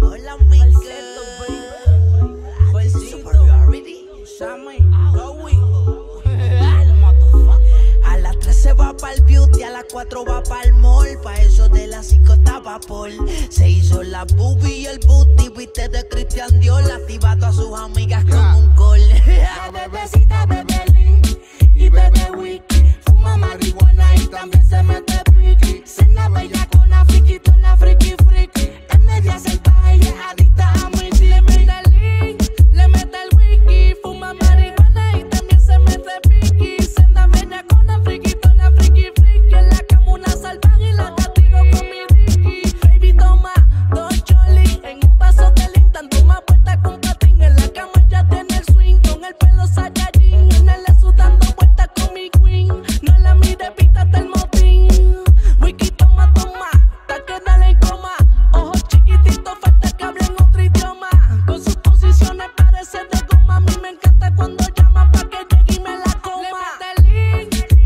Hola, mi a las 3 se va pa'l beauty, a las 4 va pa'l mall. Pa' eso de las 5 estaba Paul. Se hizo la boobie y el booty, viste de Christian Dior. Activa a todas sus amigas con un call. La bebecita bebe Lin y bebe wiki. Fuma marihuana y también se mete piqui. Cena bella con una friki friki. Es media salvaje y es adicta a mi dick. Le mete el wiki, fuma marihuana y también se mete piqui. Cena bella con una friki friki. En la cama una salvaje y la castigo con mi dicky. Baby toma 2 cholis en un vaso de Lin, dando más vueltas con patín. En la cama ya tiene el swing, con el pelo Saiyajin. En el lesu dando vueltas con mi queen. No la mire, pítate el motín. Wiki toma, hasta que dale en coma. Ojos chiquititos, falta que hablen otro idioma. Con sus posiciones parece de goma. A mí me encanta cuando llama pa' que llegue y me la coma.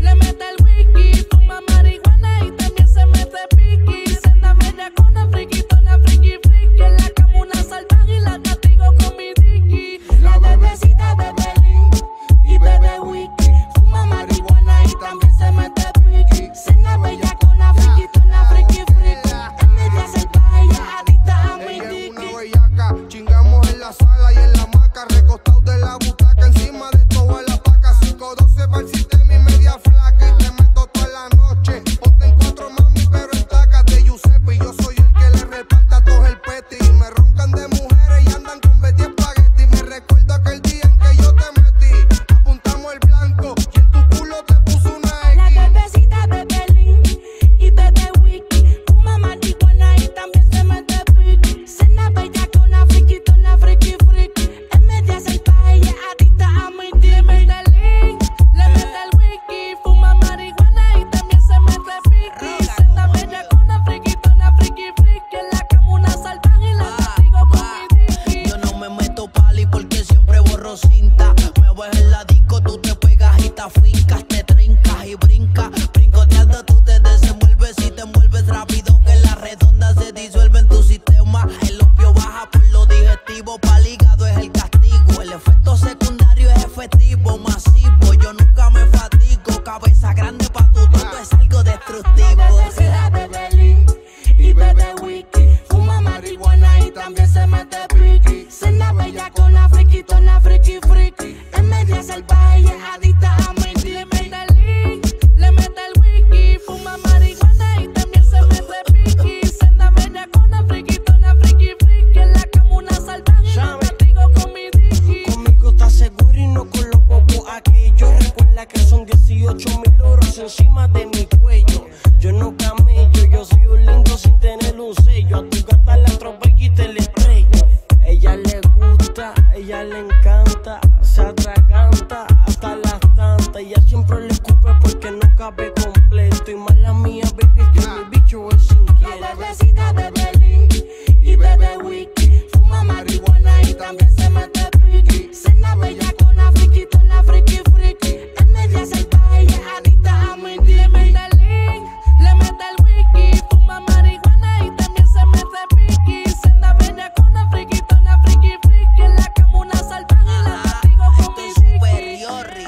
Le mete el wiki, fuma marihuana y también se mete piqui. Cena bella con una friki friki. En la cama una salvaje y la castigo con mi dicky. La bebecita bebe Lin y bebe wiki. Fuma marihuana y también se mete piqui. Cena bella con una friki friki. Es media salvaje y es adicta a mi ella es dicky. una bellaca, chingamos en la sala y en la hamaca, recostados de la butaca, encima de toda la paca. 512 para el sistema y media flaca, y te meto toda la noche. Ponte en 4 mami, pero en tacas de Giuseppe. Y yo soy el que le reparta a todos el peti. Y me roncan de mujeres y andan con Betty Espagueti. Me recuerdo aquel día en que yo te metí. Apuntamos el blanco y en tu culo te puso una La X. bebecita bebe Lin y bebe wiki. Fuma marihuana y también se mete piqui. Cena bella con una friki friki. Es media salvaje y es adicta a mi dick. Le mete el wiki, fuma marihuana y también se mete piqui. Cena bella con una friki friki. En la cama una salvaje y la castigo con mi dicky. Yo no me meto pali porque siempre borro cinta. Me ves en la disco, tú te pegas y te afincas, te trincas y brincas. Brincoteando tú te desenvuelves y te mueves rápido, que la redonda se disuelve en tu sistema. El opio baja por lo digestivo, pa'l hígado es el castigo. El efecto secundario es efectivo, masivo. Yo nunca me fatigo, cabeza grande pa' tu todo es algo La destructivo. bebecita bebe Lin y bebe wiki. Fuma marihuana y también se mete piqui. Cena bella con una friki friki. Es media salvaje y es adicta a mi dick. Le mete el wiki, fuma marihuana y también se mete piqui. Cena bella con una friki friki. En la cama una salvaje y la castigo con mi dicky. Conmigo estás seguro y no con los bobos aquellos. Recuerda que son 18.000 euros encima de mi cuello. Yo no camello, yo soy un lindo sin tener un sello. A tu gata la atropello y te la estrello. Ella le gusta, ella le encanta, se atraganta hasta las tantas. Ella siempre le escupe porque no cabe completo. Y mala mía, baby, que mi bicho es La inquieto. bebecita bebe Lin y bebe wiki. Fuma marihuana y también se mete piqui. Cena bella con una friki friki. Es media salvaje y es adicta a mi dick. Le mete el wiki, fuma marihuana y también se mete piqui. Cena bella con una friki friki. En la cama una salvaje y la castigo con mi dicky. Superiority.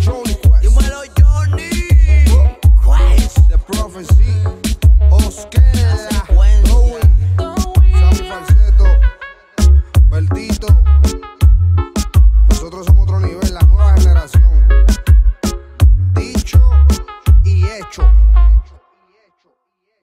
Johnny Quest, Dímelo, Johnny. Quest. The Prophecy, Osqueda, Secuencia. Louis, Sammy Falsetto, Bertito.